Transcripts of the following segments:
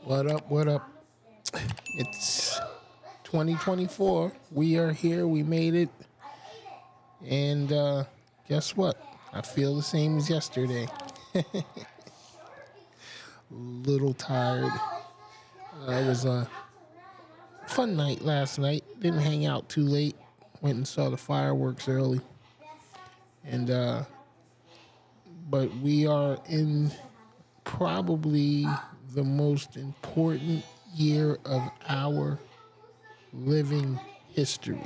What up? What up? It's 2024. We are here. We made it. And guess what? I feel the same as yesterday. Little tired. It was a fun night last night. Didn't hang out too late. Went and saw the fireworks early. And but we are in probably the most important year of our living history.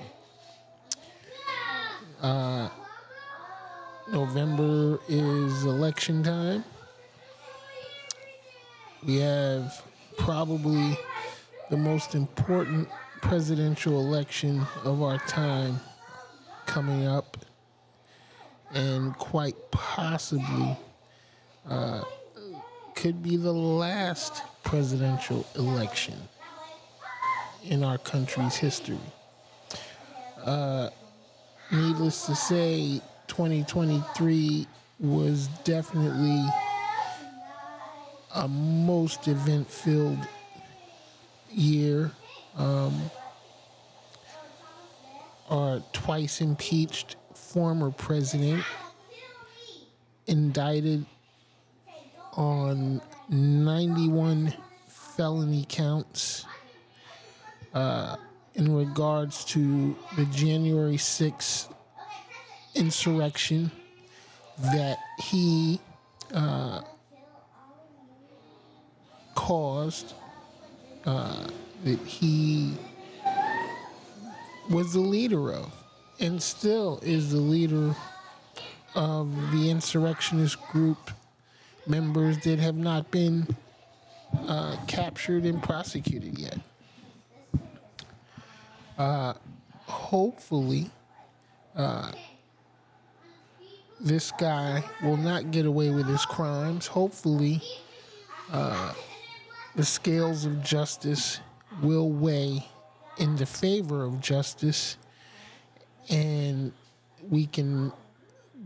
November is election time. We have probably the most important presidential election of our time coming up, and quite possibly could be the last presidential election in our country's history. Needless to say, 2023 was definitely a most event-filled year. Our twice impeached former president indicted on 91 felony counts in regards to the January 6th insurrection that he caused, that he was the leader of, and still is the leader of the insurrectionist group members that have not been captured and prosecuted yet. Hopefully, this guy will not get away with his crimes. Hopefully, the scales of justice will weigh in the favor of justice, and we can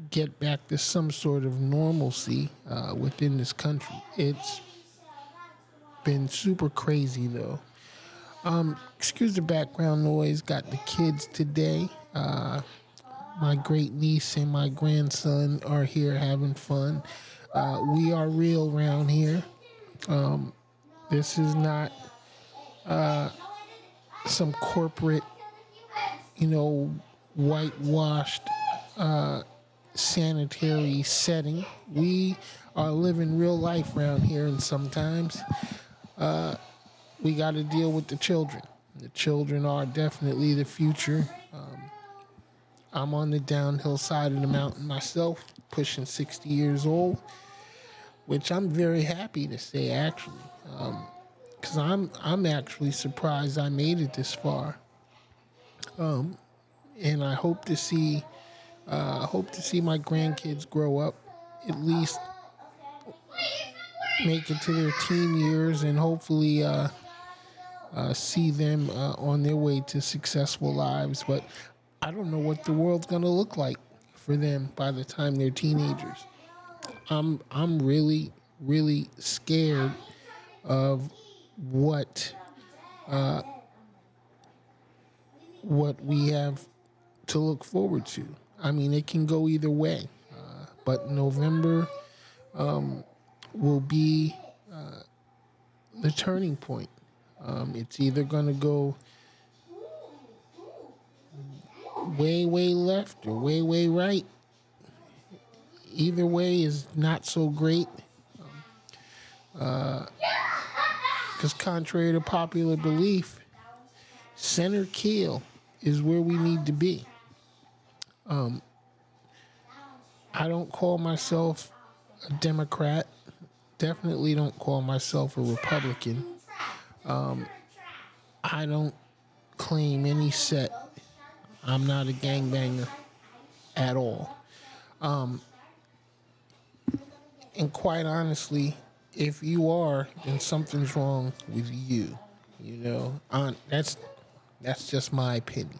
get back to some sort of normalcy within this country. It's been super crazy, though. Excuse the background noise. Got the kids today. My great niece and my grandson are here having fun. We are real around here. This is not some corporate, whitewashed sanitary setting. We are living real life around here, and sometimes we got to deal with the children. The children are definitely the future. I'm on the downhill side of the mountain myself, pushing 60 years old, which I'm very happy to say, actually, because I'm actually surprised I made it this far, and I hope to see my grandkids grow up, at least make it to their teen years, and hopefully see them on their way to successful lives. But I don't know what the world's gonna look like for them by the time they're teenagers. I'm really, really scared of what we have to look forward to. I mean, it can go either way, but November will be the turning point. It's either going to go way, way left or way, way right. Either way is not so great, because contrary to popular belief, center kill is where we need to be. I don't call myself a Democrat. Definitely don't call myself a Republican. I don't claim any set. I'm not a gangbanger at all. And quite honestly, if you are, then something's wrong with you. That's just my opinion.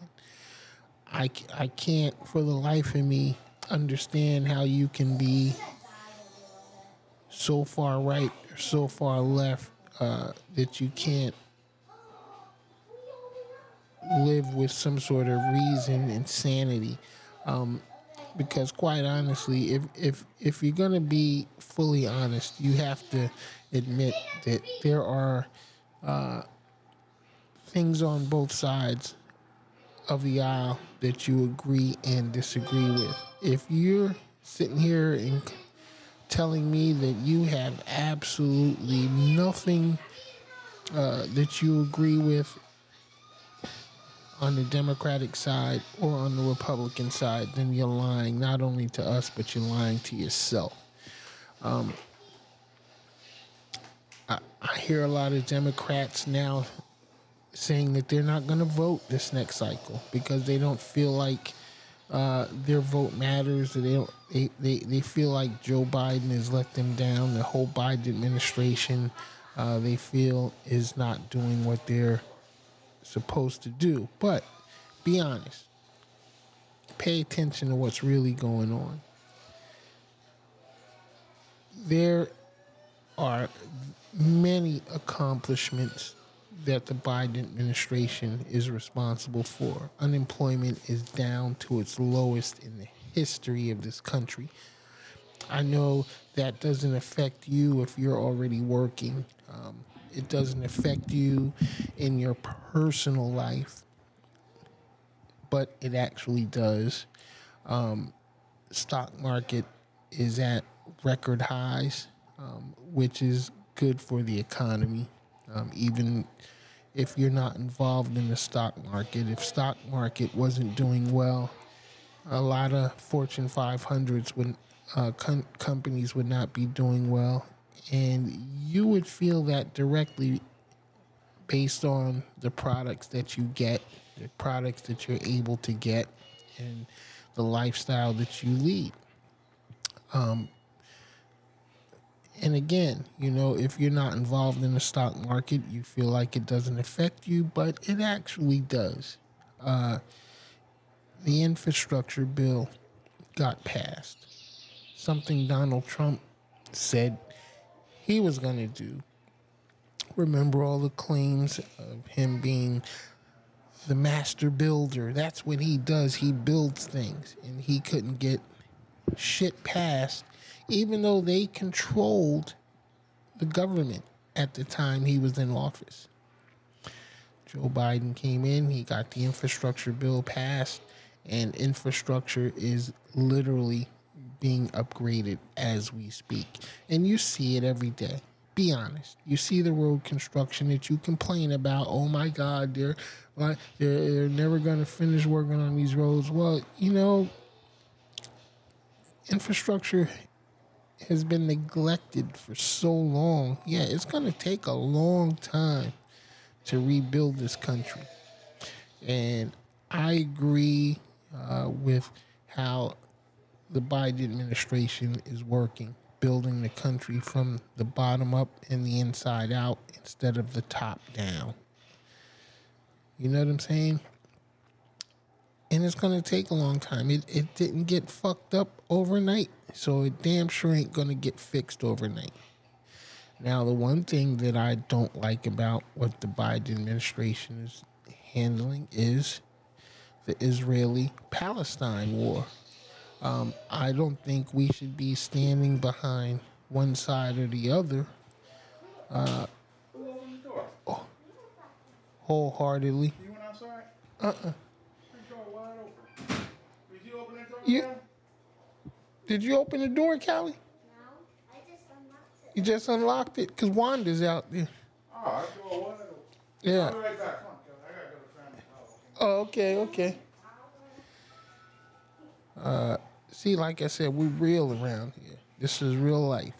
I can't for the life of me understand how you can be so far right or so far left that you can't live with some sort of reason and sanity. Because quite honestly, if you're gonna be fully honest, you have to admit that there are things on both sides of the aisle that you agree and disagree with. If you're sitting here and telling me that you have absolutely nothing that you agree with on the Democratic side or on the Republican side, then you're lying not only to us, but you're lying to yourself. I hear a lot of Democrats now saying that they're not going to vote this next cycle because they don't feel like their vote matters. They feel like Joe Biden has let them down. The whole Biden administration, they feel, is not doing what they're supposed to do. But be honest. Pay attention to what's really going on. There are many accomplishments that the Biden administration is responsible for. Unemployment is down to its lowest in the history of this country. I know that doesn't affect you if you're already working. It doesn't affect you in your personal life, but it actually does. Stock market is at record highs, which is good for the economy. Even if you're not involved in the stock market, if stock market wasn't doing well, a lot of Fortune 500s would companies would not be doing well, and you would feel that directly based on the products that you get, the products that you're able to get, and the lifestyle that you lead. And again, if you're not involved in the stock market, you feel like it doesn't affect you, but it actually does. The infrastructure bill got passed. Something Donald Trump said he was going to do. Remember all the claims of him being the master builder. That's what he does. He builds things, and he couldn't get shit passed, even though they controlled the government at the time he was in office. Joe Biden came in, he got the infrastructure bill passed, and infrastructure is literally being upgraded as we speak. And you see it every day. Be honest. You see the road construction that you complain about. Oh my God, they're never going to finish working on these roads. Well, infrastructure has been neglected for so long. Yeah, it's going to take a long time to rebuild this country. And I agree with how the Biden administration is working, building the country from the bottom up and the inside out instead of the top down. You know what I'm saying? And it's going to take a long time. It didn't get fucked up overnight, so it damn sure ain't going to get fixed overnight. Now, the one thing that I don't like about what the Biden administration is handling is the Israeli-Palestine war. I don't think we should be standing behind one side or the other wholeheartedly. You went outside? Uh-uh. The door wide open. Did you open that door? You, did you open the door, Callie? No, I just unlocked it. You just unlocked it because Wanda's out there. Oh, that door wide open. Yeah. I'll be right back. Come on, Kelly. I gotta go to family. Oh, okay. See, like I said, we're real around here. This is real life.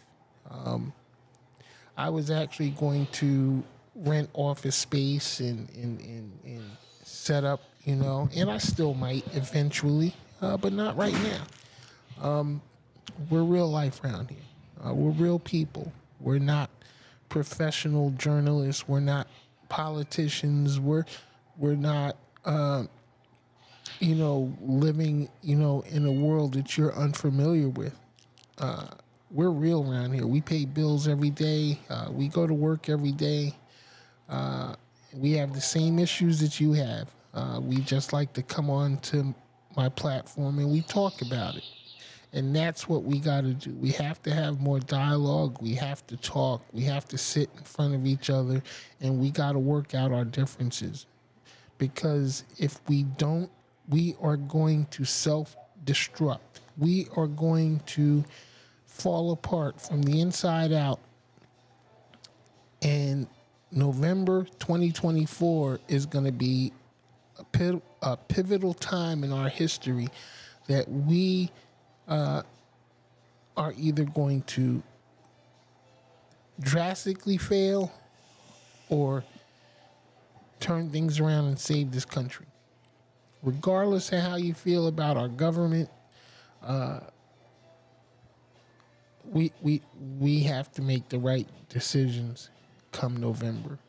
I was actually going to rent office space and set up, and I still might eventually, but not right now. We're real life around here. We're real people. We're not professional journalists. We're not politicians. We're not, living, in a world that you're unfamiliar with. we're real around here. We pay bills every day. We go to work every day. We have the same issues that you have. We just like to come on to my platform and we talk about it. And that's what we got to do. We have to have more dialogue. We have to talk. We have to sit in front of each other and we got to work out our differences. Because if we don't, we are going to self destruct. We are going to fall apart from the inside out. And November 2024 is going to be a pivotal time in our history that we are either going to drastically fail or turn things around and save this country. Regardless of how you feel about our government, we have to make the right decisions come November.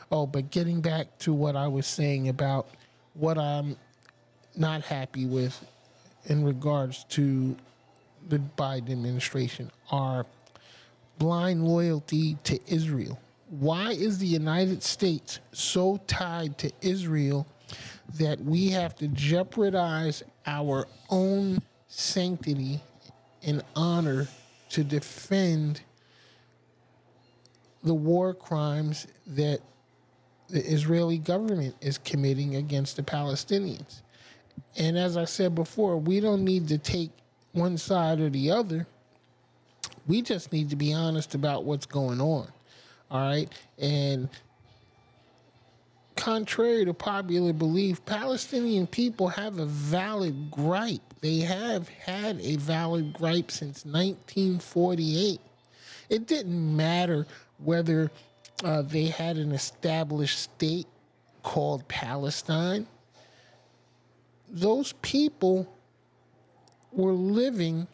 But getting back to what I was saying about what I'm not happy with in regards to the Biden administration, our blind loyalty to Israel. Why is the United States so tied to Israel that we have to jeopardize our own sanctity and honor to defend the war crimes that the Israeli government is committing against the Palestinians? And as I said before, we don't need to take one side or the other. We just need to be honest about what's going on. All right. And contrary to popular belief, Palestinian people have a valid gripe. They have had a valid gripe since 1948. It didn't matter whether they had an established state called Palestine. Those people were living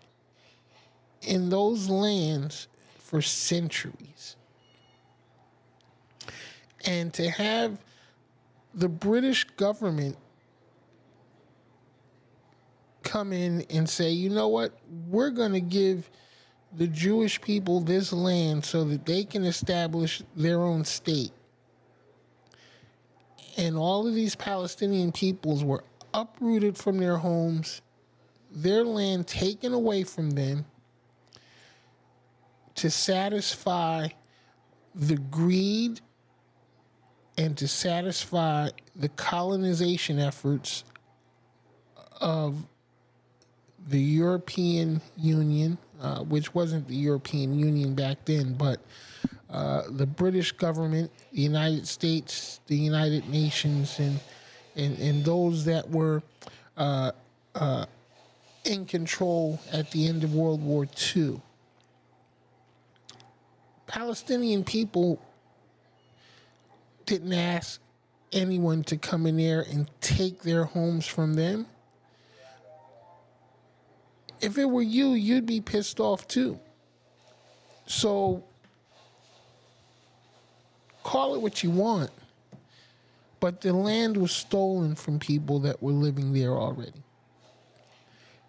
in those lands for centuries. And to have the British government come in and say, you know what, we're going to give the Jewish people this land so that they can establish their own state. And all of these Palestinian peoples were uprooted from their homes, their land taken away from them to satisfy the greed and to satisfy the colonization efforts of the European Union, which wasn't the European Union back then, but the British government, the United States, the United Nations, and those that were in control at the end of World War II. Palestinian people didn't ask anyone to come in there and take their homes from them. If it were you, you'd be pissed off too. So call it what you want, but the land was stolen from people that were living there already.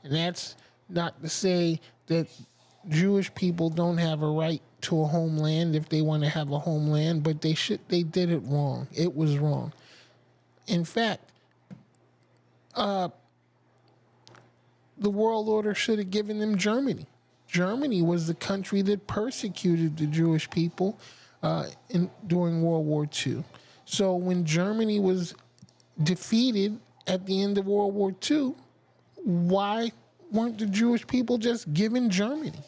And that's not to say that Jewish people don't have a right to a homeland if they want to have a homeland, but they did it wrong. It was wrong. In fact, the world order should have given them Germany. Germany was the country that persecuted the Jewish people during World War II. So when Germany was defeated at the end of World War II, why weren't the Jewish people just given Germany?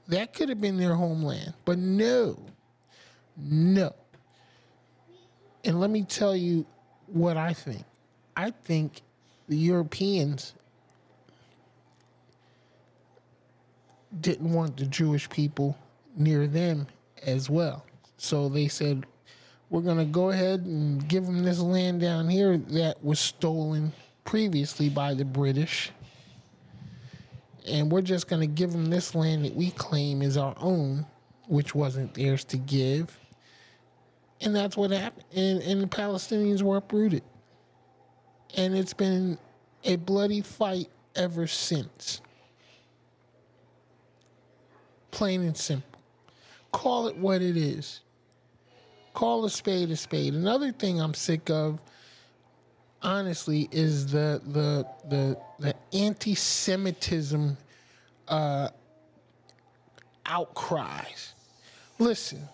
That could have been their homeland. But no. And let me tell you what I think. I think the Europeans didn't want the Jewish people near them as well. So they said, we're going to go ahead and give them this land down here that was stolen previously by the British. And we're just going to give them this land that we claim is our own, which wasn't theirs to give. And that's what happened. And the Palestinians were uprooted. And it's been a bloody fight ever since. Plain and simple. Call it what it is. Call a spade a spade. Another thing I'm sick of, honestly, is the anti-Semitism outcries. Listen,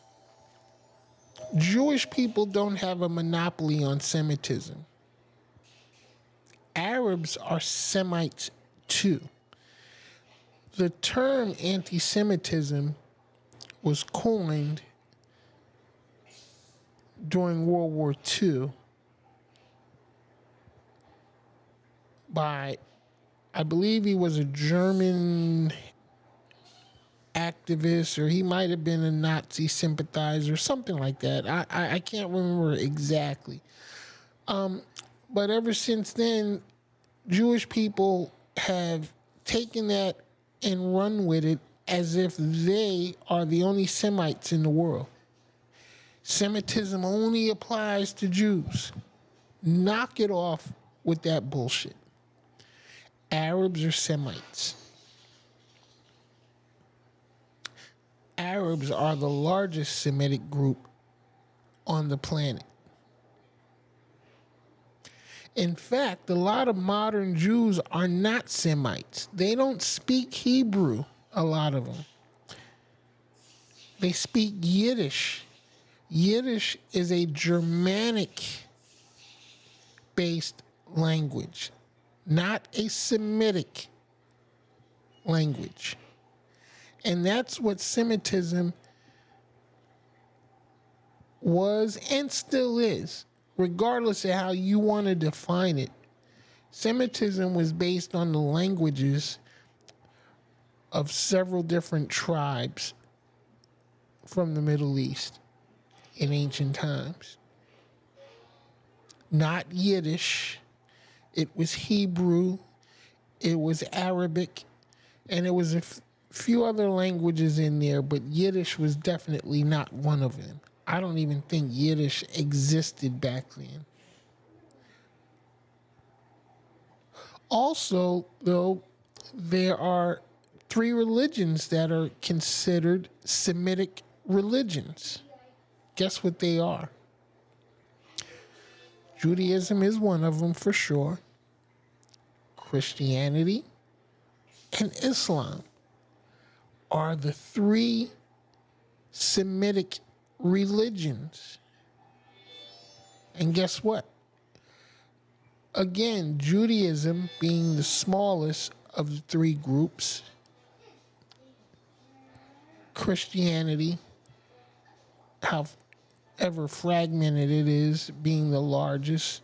Jewish people don't have a monopoly on Semitism. Arabs are Semites too. The term anti Semitism was coined during World War II by, I believe he was a German activist, or he might have been a Nazi sympathizer, something like that. I can't remember exactly. But ever since then, Jewish people have taken that and run with it as if they are the only Semites in the world. Semitism only applies to Jews. Knock it off with that bullshit. Arabs are Semites. Arabs are the largest Semitic group on the planet. In fact, a lot of modern Jews are not Semites. They don't speak Hebrew, a lot of them. They speak Yiddish. Yiddish is a Germanic-based language, not a Semitic language. And that's what Semitism was and still is, regardless of how you want to define it. Semitism was based on the languages of several different tribes from the Middle East in ancient times. Not Yiddish. It was Hebrew. It was Arabic. And it was a few other languages in there, but Yiddish was definitely not one of them. I don't even think Yiddish existed back then. Also, though, there are 3 religions that are considered Semitic religions. Guess what they are? Judaism is one of them for sure. Christianity and Islam are the 3 Semitic religions. And guess what? Again, Judaism being the smallest of the 3 groups, Christianity, however fragmented it is, being the largest,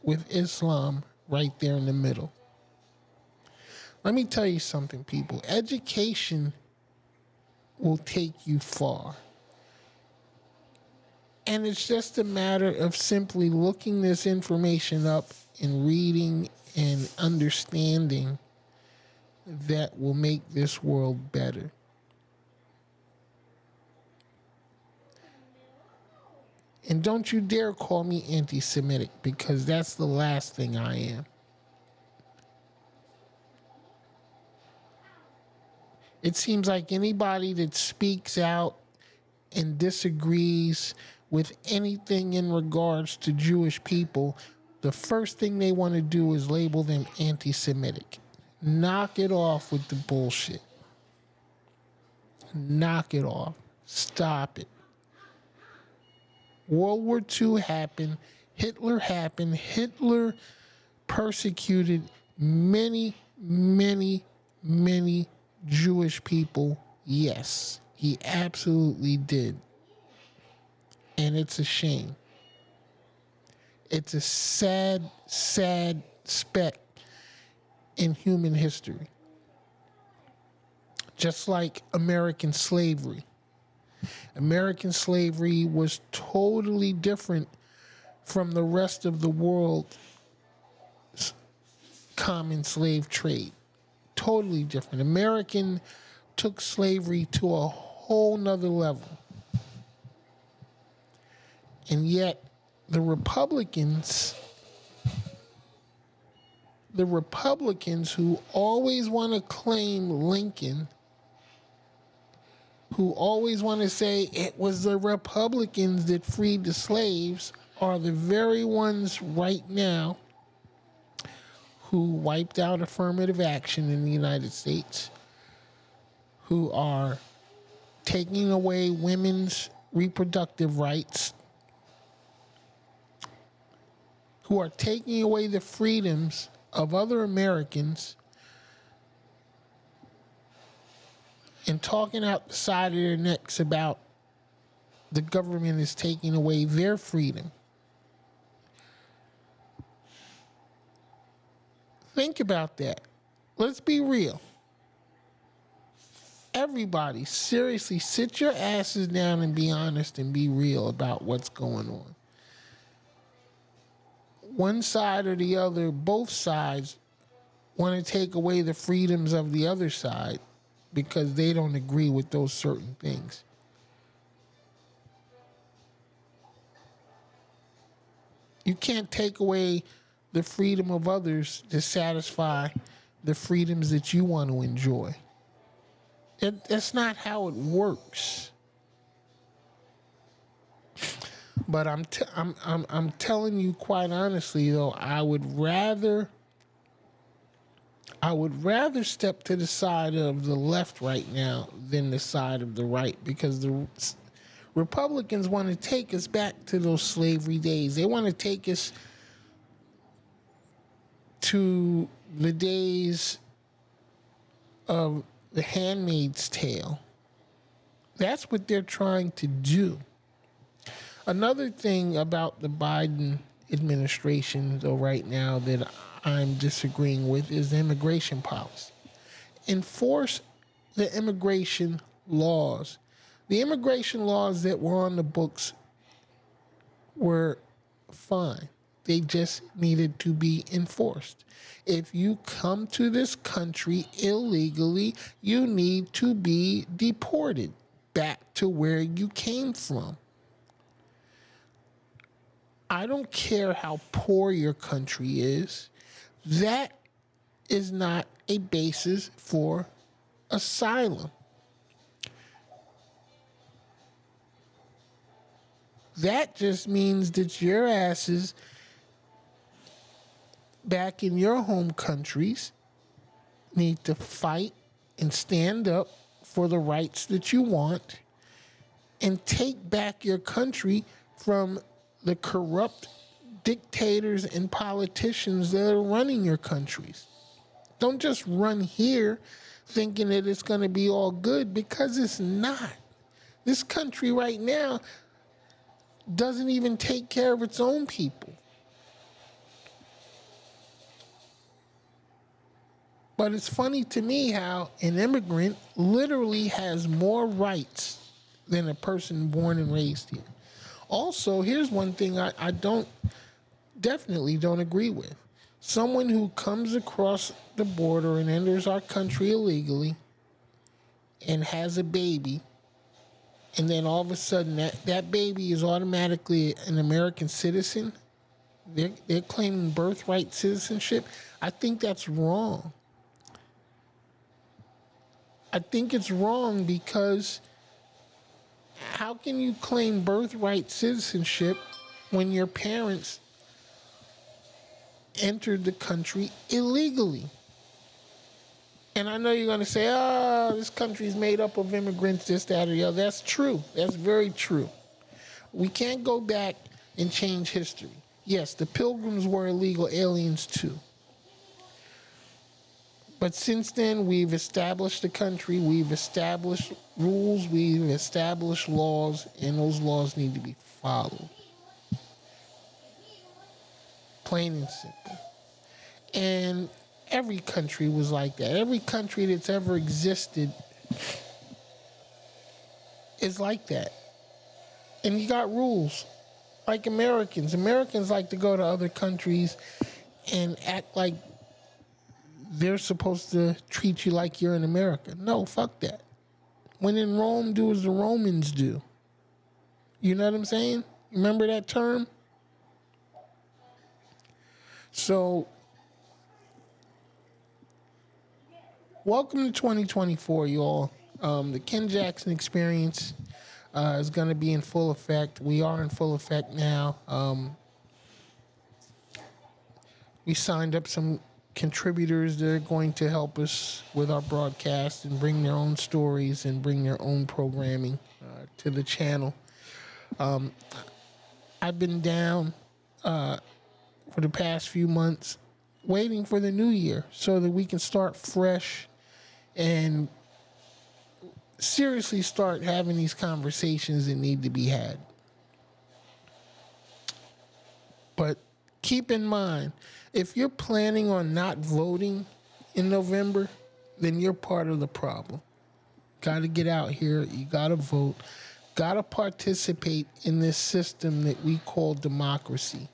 with Islam right there in the middle. Let me tell you something, people. Education will take you far. And it's just a matter of simply looking this information up and reading and understanding that will make this world better. And don't you dare call me anti-Semitic, because that's the last thing I am. It seems like anybody that speaks out and disagrees with anything in regards to Jewish people, the first thing they want to do is label them anti-Semitic. Knock it off with the bullshit. Knock it off. Stop it. World War II happened. Hitler happened. Hitler persecuted many, many, many Jewish people. Yes, he absolutely did. And it's a shame. It's a sad, sad speck in human history. Just like American slavery. American slavery was totally different from the rest of the world's common slave trade. Totally different. American took slavery to a whole nother level. And yet the Republicans who always want to claim Lincoln who always want to say it was the Republicans that freed the slaves are the very ones right now who wiped out affirmative action in the United States, who are taking away women's reproductive rights, who are taking away the freedoms of other Americans and talking out the side of their necks about the government is taking away their freedom. Think about that. Let's be real. Everybody, seriously, sit your asses down and be honest and be real about what's going on. One side or the other, both sides want to take away the freedoms of the other side because they don't agree with those certain things. You can't take away the freedom of others to satisfy the freedoms that you want to enjoy. That's not how it works. But I'm telling you quite honestly though, I would rather step to the side of the left right now than the side of the right, because the Republicans want to take us back to those slavery days. They want to take us to the days of the Handmaid's Tale. That's what they're trying to do. Another thing about the Biden administration, though, right now that I'm disagreeing with is the immigration policy. Enforce the immigration laws. The immigration laws that were on the books were fine. They just needed to be enforced. If you come to this country illegally, you need to be deported back to where you came from. I don't care how poor your country is. That is not a basis for asylum. That just means that your asses back in your home countries need to fight and stand up for the rights that you want and take back your country from the corrupt dictators and politicians that are running your countries. Don't just run here thinking that it's going to be all good, because it's not. This country right now doesn't even take care of its own people. But it's funny to me how an immigrant literally has more rights than a person born and raised here. Also, here's one thing I definitely don't agree with. Someone who comes across the border and enters our country illegally and has a baby, and then all of a sudden that baby is automatically an American citizen. They're claiming birthright citizenship. I think that's wrong. I think it's wrong because how can you claim birthright citizenship when your parents entered the country illegally? And I know you're going to say, oh, this country is made up of immigrants, this, that, or the other. That's true. That's very true. We can't go back and change history. Yes, the Pilgrims were illegal aliens too. But since then, we've established the country, we've established rules, we've established laws, and those laws need to be followed. Plain and simple. And every country was like that. Every country that's ever existed is like that. And you got rules. Like Americans. Americans like to go to other countries and act like they're supposed to treat you like you're in America. No, fuck that. When in Rome, do as the Romans do. You know what I'm saying? Remember that term? So, welcome to 2024, y'all. The Ken Jackson experience is going to be in full effect. We are in full effect now. We signed up some contributors that are going to help us with our broadcast and bring their own stories and bring their own programming to the channel. I've been down for the past few months waiting for the new year so that we can start fresh and seriously start having these conversations that need to be had. But keep in mind, if you're planning on not voting in November, then you're part of the problem. Got to get out here. You got to vote. Got to participate in this system that we call democracy.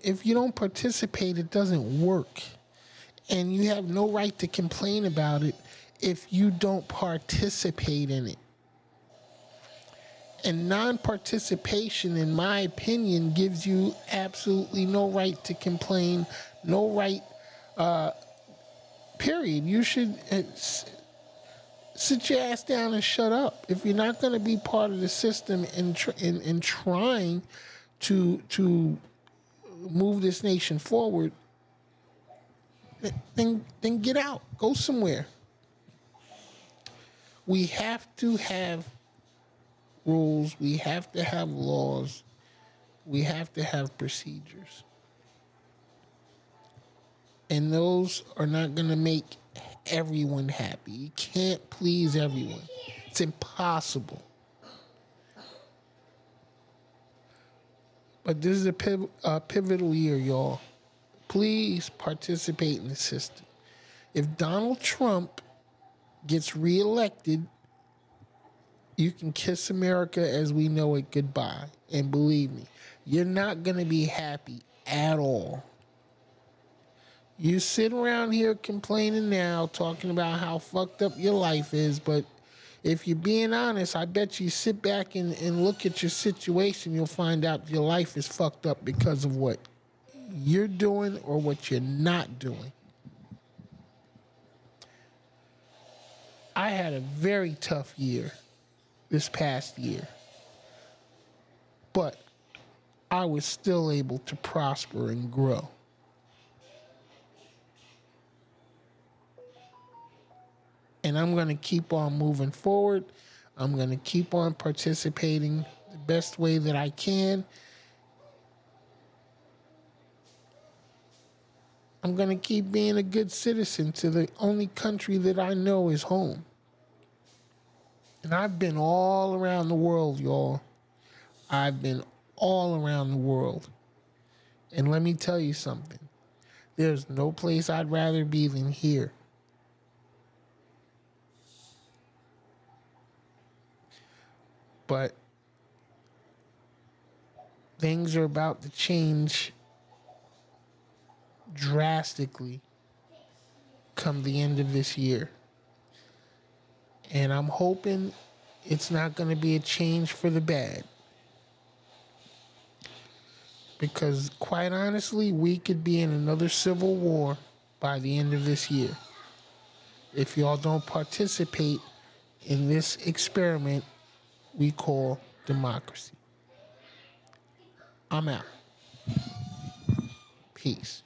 If you don't participate, it doesn't work. And you have no right to complain about it if you don't participate in it. And non-participation, in my opinion, gives you absolutely no right to complain, no right, period. You should sit your ass down and shut up. If you're not going to be part of the system and trying to move this nation forward, then get out. Go somewhere. We have to have rules. We have to have laws. We have to have procedures. And those are not going to make everyone happy. You can't please everyone. It's impossible. But this is a pivotal year, y'all. Please participate in the system. If Donald Trump gets reelected, you can kiss America as we know it goodbye. And believe me, you're not going to be happy at all. You sit around here complaining now, talking about how fucked up your life is, but if you're being honest, I bet you sit back and look at your situation, you'll find out your life is fucked up because of what you're doing or what you're not doing. I had a very tough year this past year, but I was still able to prosper and grow. And I'm going to keep on moving forward. I'm going to keep on participating the best way that I can. I'm going to keep being a good citizen to the only country that I know is home. And I've been all around the world, y'all. I've been all around the world. And let me tell you something. There's no place I'd rather be than here. But things are about to change drastically come the end of this year. And I'm hoping it's not going to be a change for the bad. Because quite honestly, we could be in another civil war by the end of this year. If y'all don't participate in this experiment we call democracy. I'm out. Peace.